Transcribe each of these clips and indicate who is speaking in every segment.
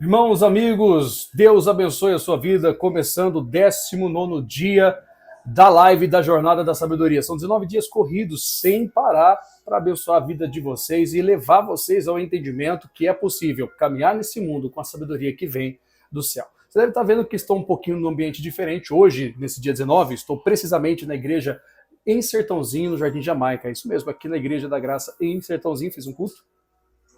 Speaker 1: Irmãos, amigos, Deus abençoe a sua vida, começando o 19º dia da live da Jornada da Sabedoria. São 19 dias corridos, sem parar, para abençoar a vida de vocês e levar vocês ao entendimento que é possível caminhar nesse mundo com a sabedoria que vem do céu. Você deve estar vendo que estou um pouquinho num ambiente diferente. Hoje, nesse dia 19, estou precisamente na igreja em Sertãozinho, no Jardim Jamaica. É isso mesmo, aqui na Igreja da Graça em Sertãozinho, fiz um culto.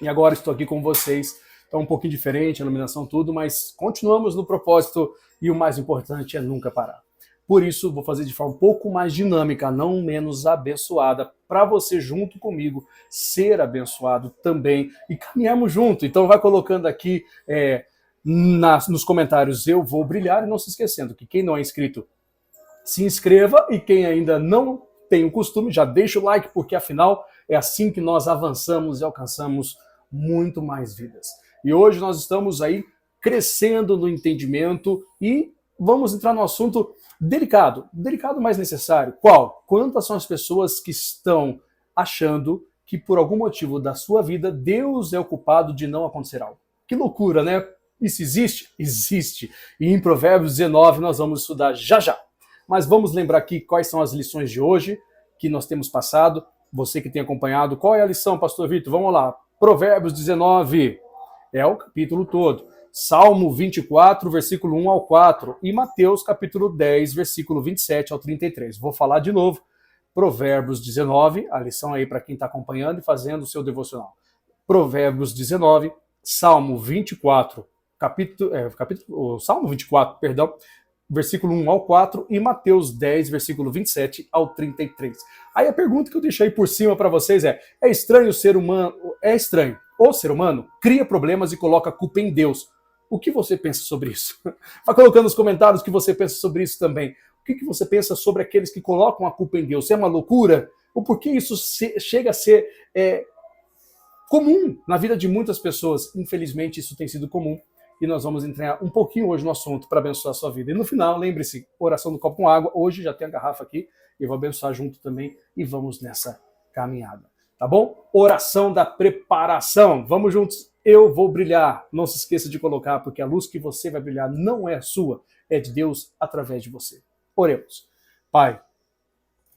Speaker 1: E agora estou aqui com vocês. Então, um pouquinho diferente, a iluminação, tudo, mas continuamos no propósito e o mais importante é nunca parar. Por isso, vou fazer de forma um pouco mais dinâmica, não menos abençoada, para você, junto comigo, ser abençoado também e caminharmos junto. Então, vai colocando aqui nos comentários, eu vou brilhar, e não se esquecendo que quem não é inscrito, se inscreva, e quem ainda não tem o costume, já deixa o like, porque afinal é assim que nós avançamos e alcançamos muito mais vidas. E hoje nós estamos aí crescendo no entendimento e vamos entrar no assunto delicado, mas necessário. Qual? Quantas são as pessoas que estão achando que por algum motivo da sua vida Deus é o culpado de não acontecer algo? Que loucura, né? Isso existe? Existe. E em Provérbios 19 nós vamos estudar já já. Mas vamos lembrar aqui quais são as lições de hoje que nós temos passado. Você que tem acompanhado, qual é a lição, pastor Vitor? Vamos lá. Provérbios 19 é o capítulo todo. Salmo 24, versículo 1 ao 4. E Mateus, capítulo 10, versículo 27 ao 33. Vou falar de novo. Provérbios 19, a lição aí para quem está acompanhando e fazendo o seu devocional. Provérbios 19, Salmo 24, Salmo 24, perdão, versículo 1 ao 4, e Mateus 10, versículo 27 ao 33. Aí a pergunta que eu deixei por cima para vocês é estranho o ser humano, o ser humano cria problemas e coloca a culpa em Deus. O que você pensa sobre isso? Vai colocando nos comentários o que você pensa sobre isso também. O que você pensa sobre aqueles que colocam a culpa em Deus? É uma loucura? Ou por que isso chega a ser comum na vida de muitas pessoas? Infelizmente, isso tem sido comum. E nós vamos entrar um pouquinho hoje no assunto para abençoar a sua vida. E no final, lembre-se, oração do copo com água. Hoje já tem a garrafa aqui, eu vou abençoar junto também e vamos nessa caminhada. Tá bom? Oração da preparação. Vamos juntos. Eu vou brilhar. Não se esqueça de colocar, porque a luz que você vai brilhar não é sua, é de Deus através de você. Oremos. Pai,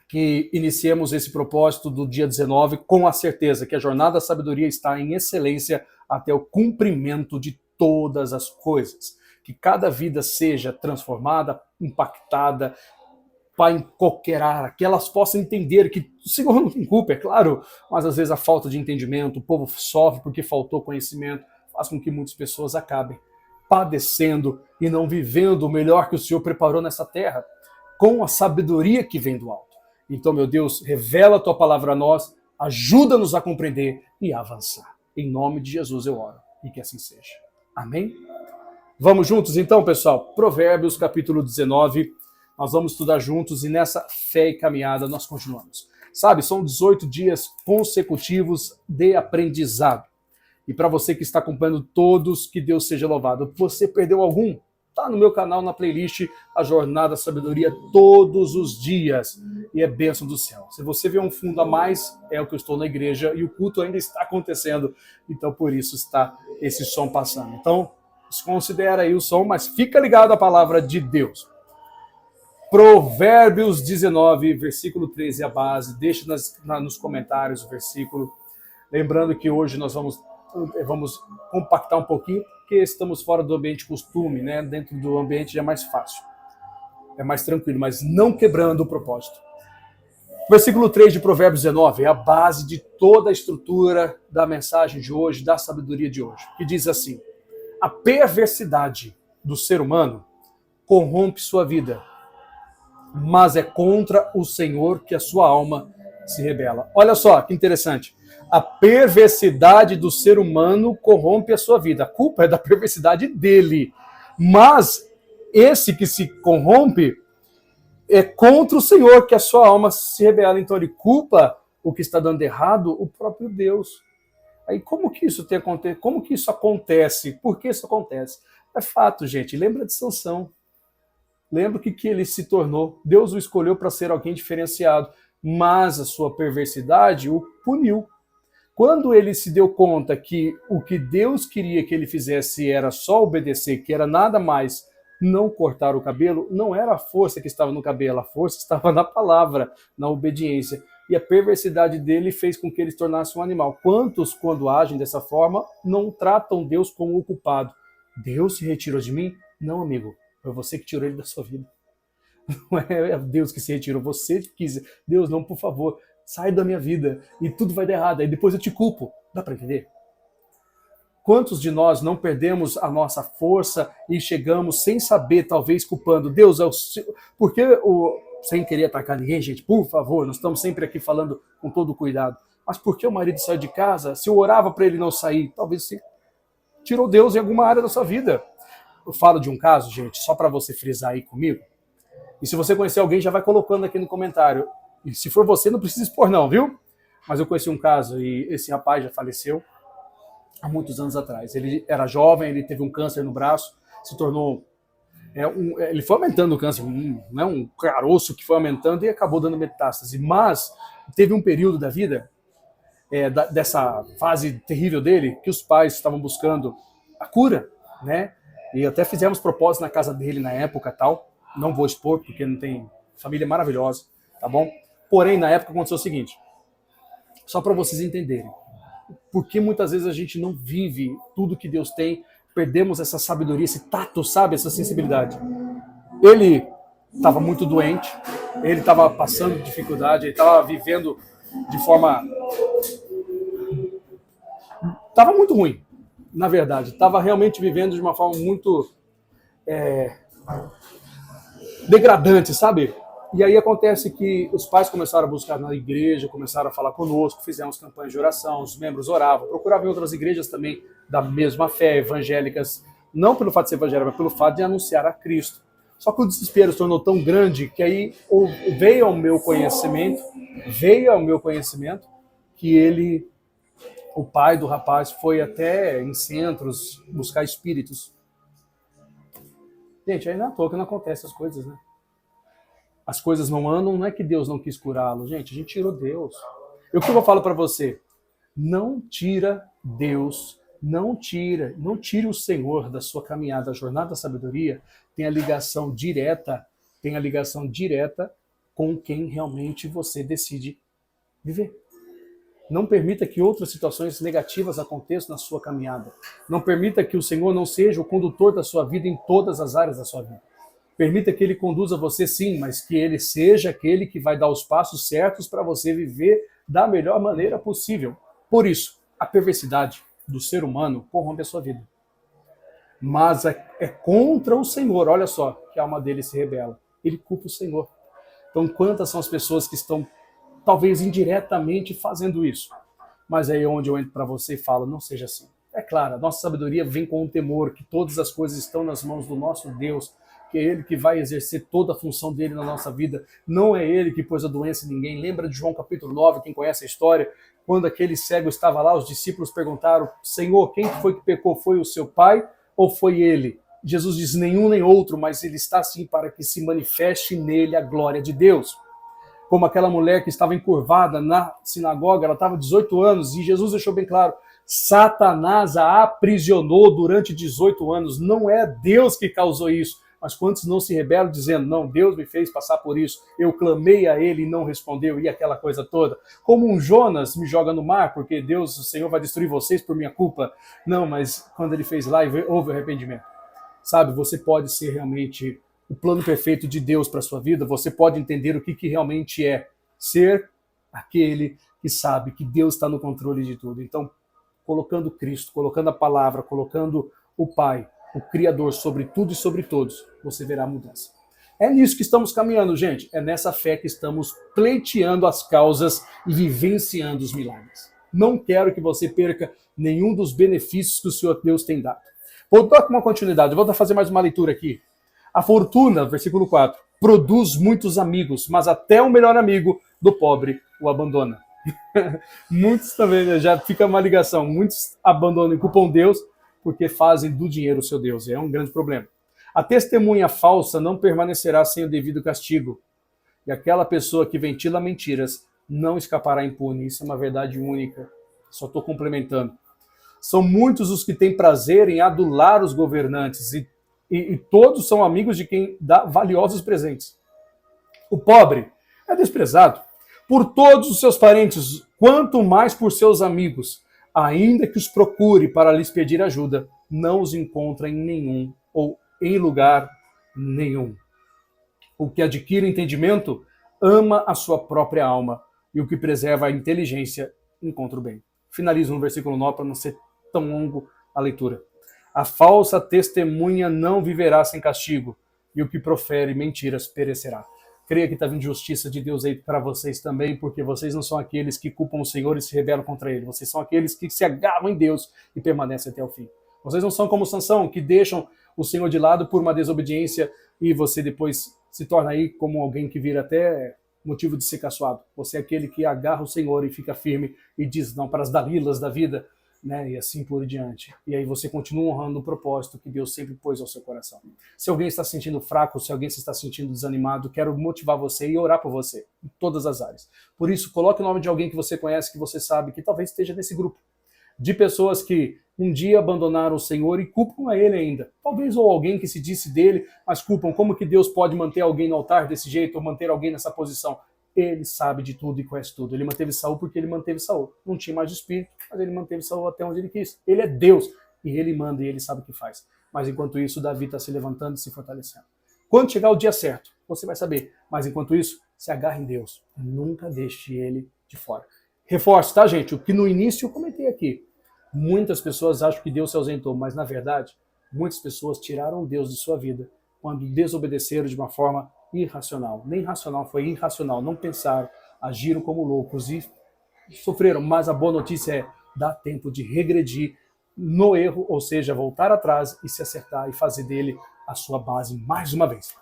Speaker 1: que iniciemos esse propósito do dia 19 com a certeza que a jornada da sabedoria está em excelência até o cumprimento de todas as coisas. Que cada vida seja transformada, impactada, Pai, em qualquer área, que elas possam entender que o Senhor não tem culpa, é claro, mas às vezes a falta de entendimento, o povo sofre porque faltou conhecimento, faz com que muitas pessoas acabem padecendo e não vivendo o melhor que o Senhor preparou nessa terra, com a sabedoria que vem do alto. Então, meu Deus, revela a tua palavra a nós, ajuda-nos a compreender e a avançar. Em nome de Jesus eu oro, e que assim seja. Amém? Vamos juntos então, pessoal? Provérbios, capítulo 19. Nós vamos estudar juntos e nessa fé e caminhada nós continuamos. Sabe, são 18 dias consecutivos de aprendizado. E para você que está acompanhando todos, que Deus seja louvado. Você perdeu algum? Está no meu canal, na playlist, a Jornada da Sabedoria, todos os dias. E é bênção do céu. Se você vê um fundo a mais, é o que eu estou na igreja e o culto ainda está acontecendo. Então, por isso está esse som passando. Então, desconsidera aí o som, mas fica ligado à palavra de Deus. Provérbios 19, versículo 13 é a base. Deixa nos comentários o versículo. Lembrando que hoje nós vamos compactar um pouquinho, porque estamos fora do ambiente costume, né? Dentro do ambiente já é mais fácil. É mais tranquilo, mas não quebrando o propósito. Versículo 3 de Provérbios 19 é a base de toda a estrutura da mensagem de hoje, da sabedoria de hoje, que diz assim: a perversidade do ser humano corrompe sua vida, mas é contra o Senhor que a sua alma se rebela. Olha só que interessante. A perversidade do ser humano corrompe a sua vida. A culpa é da perversidade dele. Mas esse que se corrompe é contra o Senhor que a sua alma se rebela. Então ele culpa o que está dando errado, o próprio Deus. Aí como que isso acontece? Como que isso acontece? Por que isso acontece? É fato, gente. Lembra de Sansão. Lembra o que ele se tornou. Deus o escolheu para ser alguém diferenciado, mas a sua perversidade o puniu. Quando ele se deu conta que o que Deus queria que ele fizesse era só obedecer, que era nada mais não cortar o cabelo, não era a força que estava no cabelo, a força estava na palavra, na obediência. E a perversidade dele fez com que ele se tornasse um animal. Quantos, quando agem dessa forma, não tratam Deus como o culpado? Deus se retirou de mim? Não, amigo. Foi você que tirou ele da sua vida. Não é Deus que se retirou, você que quis. Deus, não, por favor, sai da minha vida e tudo vai dar errado. Aí depois eu te culpo. Dá para entender? Quantos de nós não perdemos a nossa força e chegamos sem saber, talvez culpando Deus, porque sem querer atacar ninguém, gente, por favor, nós estamos sempre aqui falando com todo cuidado. Mas por que o marido saiu de casa? Se eu orava para ele não sair, talvez você tirou Deus em alguma área da sua vida. Eu falo de um caso, gente, só para você frisar aí comigo. E se você conhecer alguém, já vai colocando aqui no comentário. E se for você, não precisa expor não, viu? Mas eu conheci um caso e esse rapaz já faleceu há muitos anos atrás. Ele era jovem, ele teve um câncer no braço, se tornou... ele foi aumentando o câncer, um caroço que foi aumentando e acabou dando metástase. Mas teve um período da vida, dessa fase terrível dele, que os pais estavam buscando a cura, né? E até fizemos propósito na casa dele na época tal. Não vou expor, porque não tem família maravilhosa, tá bom? Porém, na época aconteceu o seguinte, só para vocês entenderem, porque muitas vezes a gente não vive tudo que Deus tem, perdemos essa sabedoria, esse tato, sabe, essa sensibilidade. Ele estava muito doente, ele estava passando dificuldade, ele estava vivendo de forma... Estava muito ruim, na verdade. Estava realmente vivendo de uma forma muito degradante, sabe? E aí acontece que os pais começaram a buscar na igreja, começaram a falar conosco, fizemos campanhas de oração, os membros oravam, procuravam em outras igrejas também da mesma fé, evangélicas, não pelo fato de ser evangélico, mas pelo fato de anunciar a Cristo. Só que o desespero se tornou tão grande que aí veio ao meu conhecimento que o pai do rapaz foi até em centros buscar espíritos. Gente, aí não é à toa que não acontece as coisas, né? As coisas não andam, não é que Deus não quis curá-lo. Gente, a gente tirou Deus. E o que eu falo para você? Não tira Deus, não tire o Senhor da sua caminhada. A jornada da sabedoria tem a ligação direta com quem realmente você decide viver. Não permita que outras situações negativas aconteçam na sua caminhada. Não permita que o Senhor não seja o condutor da sua vida em todas as áreas da sua vida. Permita que Ele conduza você sim, mas que Ele seja aquele que vai dar os passos certos para você viver da melhor maneira possível. Por isso, a perversidade do ser humano corrompe a sua vida. Mas é contra o Senhor, olha só, que a alma dele se rebela. Ele culpa o Senhor. Então, quantas são as pessoas que estão, talvez indiretamente, fazendo isso? Mas aí é onde eu entro para você e falo, não seja assim. É claro, a nossa sabedoria vem com o temor, que todas as coisas estão nas mãos do nosso Deus, que é Ele que vai exercer toda a função dele na nossa vida. Não é Ele que pôs a doença em ninguém. Lembra de João capítulo 9, quem conhece a história? Quando aquele cego estava lá, os discípulos perguntaram, Senhor, quem foi que pecou? Foi o seu pai ou foi ele? Jesus diz, nenhum nem outro, mas ele está assim para que se manifeste nele a glória de Deus. Como aquela mulher que estava encurvada na sinagoga, ela estava 18 anos, e Jesus deixou bem claro, Satanás a aprisionou durante 18 anos. Não é Deus que causou isso. Mas quantos não se rebelam dizendo, não, Deus me fez passar por isso, eu clamei a Ele e não respondeu, e aquela coisa toda. Como um Jonas me joga no mar, porque Deus, o Senhor vai destruir vocês por minha culpa. Não, mas quando Ele fez lá, houve arrependimento. Sabe, você pode ser realmente o plano perfeito de Deus para a sua vida, você pode entender o que realmente é ser aquele que sabe que Deus está no controle de tudo. Então, colocando Cristo, colocando a palavra, colocando o Pai, o Criador sobre tudo e sobre todos, você verá a mudança. É nisso que estamos caminhando, gente. É nessa fé que estamos pleiteando as causas e vivenciando os milagres. Não quero que você perca nenhum dos benefícios que o Senhor Deus tem dado. Vou dar uma continuidade, vou fazer mais uma leitura aqui. A fortuna, versículo 4, produz muitos amigos, mas até o melhor amigo do pobre o abandona. Muitos também, né, já fica uma ligação. Muitos abandonam e culpam Deus, porque fazem do dinheiro o seu Deus. É um grande problema. A testemunha falsa não permanecerá sem o devido castigo. E aquela pessoa que ventila mentiras não escapará impune. Isso é uma verdade única. só estou complementando. São muitos os que têm prazer em adular os governantes e todos são amigos de quem dá valiosos presentes. O pobre é desprezado por todos os seus parentes, quanto mais por seus amigos. Ainda que os procure para lhes pedir ajuda, não os encontra em nenhum ou em lugar nenhum. O que adquire entendimento ama a sua própria alma, e o que preserva a inteligência encontra o bem. Finalizo no versículo 9 para não ser tão longo a leitura. A falsa testemunha não viverá sem castigo, e o que profere mentiras perecerá. Creia que está vindo justiça de Deus aí para vocês também, porque vocês não são aqueles que culpam o Senhor e se rebelam contra Ele. Vocês são aqueles que se agarram em Deus e permanecem até o fim. Vocês não são como Sansão, que deixam o Senhor de lado por uma desobediência e você depois se torna aí como alguém que vira até motivo de ser caçoado. Você é aquele que agarra o Senhor e fica firme e diz não para as Dalilas da vida, né? E assim por diante. E aí você continua honrando o propósito que Deus sempre pôs ao seu coração. Se alguém está se sentindo fraco, se alguém se está sentindo desanimado, quero motivar você e orar por você, em todas as áreas. Por isso, coloque o nome de alguém que você conhece, que você sabe, que talvez esteja nesse grupo. De pessoas que um dia abandonaram o Senhor e culpam a Ele ainda. Talvez ou alguém que se disse dele, mas culpam. Como que Deus pode manter alguém no altar desse jeito ou manter alguém nessa posição? Ele sabe de tudo e conhece tudo. Ele manteve Saul porque ele manteve Saul. Não tinha mais espírito, mas ele manteve Saul até onde ele quis. Ele é Deus e ele manda e ele sabe o que faz. Mas enquanto isso, Davi está se levantando e se fortalecendo. Quando chegar o dia certo, você vai saber. Mas enquanto isso, se agarre em Deus. Nunca deixe ele de fora. Reforço, tá, gente? O que no início eu comentei aqui. Muitas pessoas acham que Deus se ausentou, mas na verdade, muitas pessoas tiraram Deus de sua vida quando desobedeceram de uma forma irracional. Nem racional, foi irracional. Não pensaram, agiram como loucos e sofreram. Mas a boa notícia é, dá tempo de regredir no erro, ou seja, voltar atrás e se acertar e fazer dele a sua base mais uma vez.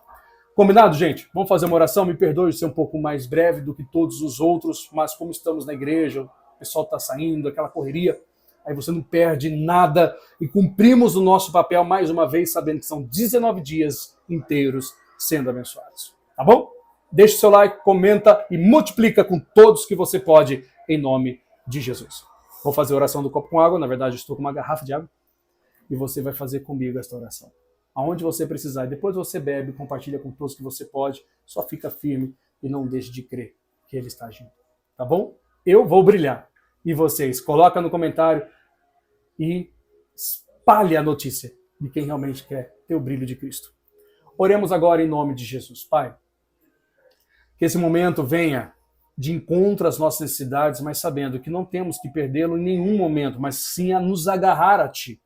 Speaker 1: Combinado, gente? Vamos fazer uma oração? Me perdoe ser um pouco mais breve do que todos os outros, mas como estamos na igreja, o pessoal está saindo, aquela correria, aí você não perde nada e cumprimos o nosso papel mais uma vez, sabendo que são 19 dias inteiros sendo abençoados. Tá bom? Deixe o seu like, comenta e multiplica com todos que você pode, em nome de Jesus. Vou fazer a oração do copo com água, na verdade estou com uma garrafa de água, e você vai fazer comigo esta oração. Aonde você precisar, e depois você bebe, compartilha com todos que você pode, só fica firme e não deixe de crer que Ele está agindo. Tá bom? Eu vou brilhar. E vocês, coloca no comentário e espalhe a notícia de quem realmente quer ter o brilho de Cristo. Oremos agora em nome de Jesus. Pai, que esse momento venha de encontro às nossas necessidades, mas sabendo que não temos que perdê-lo em nenhum momento, mas sim a nos agarrar a Ti.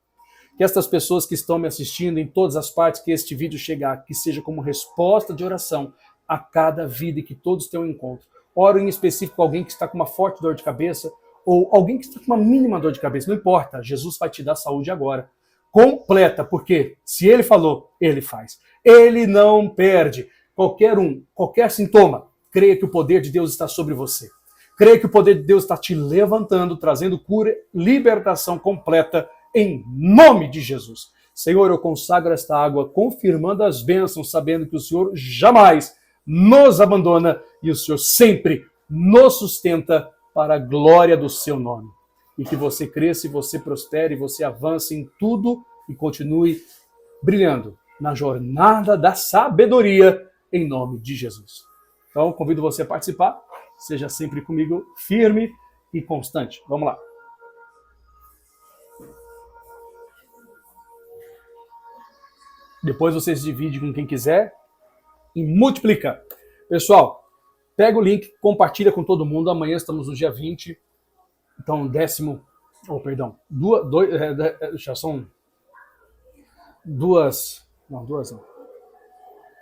Speaker 1: Que estas pessoas que estão me assistindo em todas as partes que este vídeo chegar, que seja como resposta de oração a cada vida e que todos tenham um encontro. Oro em específico alguém que está com uma forte dor de cabeça ou alguém que está com uma mínima dor de cabeça. Não importa, Jesus vai te dar saúde agora. Completa, porque se Ele falou, Ele faz. Ele não perde. Qualquer sintoma, creia que o poder de Deus está sobre você. Creia que o poder de Deus está te levantando, trazendo cura, libertação completa, em nome de Jesus. Senhor, eu consagro esta água, confirmando as bênçãos, sabendo que o Senhor jamais nos abandona e o Senhor sempre nos sustenta para a glória do seu nome. E que você cresça, e você prospere, e você avance em tudo e continue brilhando na jornada da sabedoria, em nome de Jesus. Então, convido você a participar. Seja sempre comigo firme e constante. Vamos lá. Depois você se divide com quem quiser e multiplica. Pessoal, pega o link, compartilha com todo mundo. Amanhã estamos no dia 20. Então, já são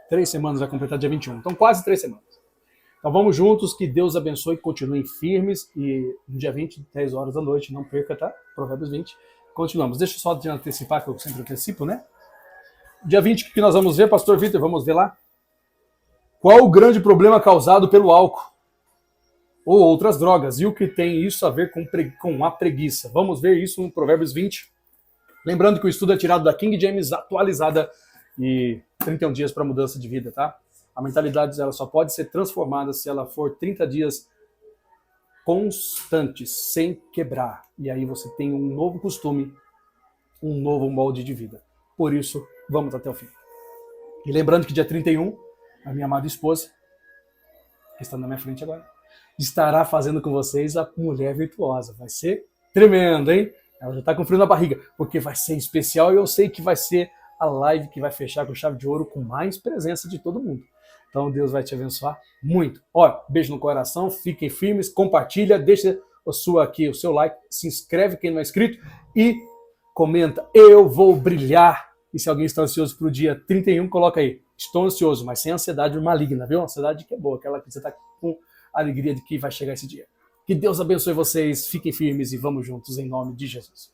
Speaker 1: 3 semanas, vai completar dia 21. Então, quase 3 semanas. Então, vamos juntos, que Deus abençoe, continuem firmes. E no dia 20, 10 horas da noite, não perca, tá? Provérbios 20. Continuamos. Deixa eu só antecipar, que eu sempre antecipo, né? Dia 20, o que nós vamos ver, Pastor Vitor? Vamos ver lá. Qual o grande problema causado pelo álcool ou outras drogas? E o que tem isso a ver com a preguiça? Vamos ver isso no Provérbios 20. Lembrando que o estudo é tirado da King James atualizada e 31 dias para mudança de vida, tá? A mentalidade ela só pode ser transformada se ela for 30 dias constantes, sem quebrar. E aí você tem um novo costume, um novo molde de vida. Por isso, vamos até o fim. E lembrando que dia 31, a minha amada esposa, que está na minha frente agora, estará fazendo com vocês a Mulher Virtuosa. Vai ser tremendo, hein? Ela já está com frio na barriga, porque vai ser especial e eu sei que vai ser a live que vai fechar com chave de ouro com mais presença de todo mundo. Então Deus vai te abençoar muito. Olha, beijo no coração, fiquem firmes, compartilha, deixa o seu like, se inscreve quem não é inscrito e comenta, eu vou brilhar. E se alguém está ansioso para o dia 31, coloca aí, estou ansioso, mas sem ansiedade maligna, viu? Ansiedade que é boa, aquela que você está com alegria de que vai chegar esse dia. Que Deus abençoe vocês, fiquem firmes e vamos juntos em nome de Jesus.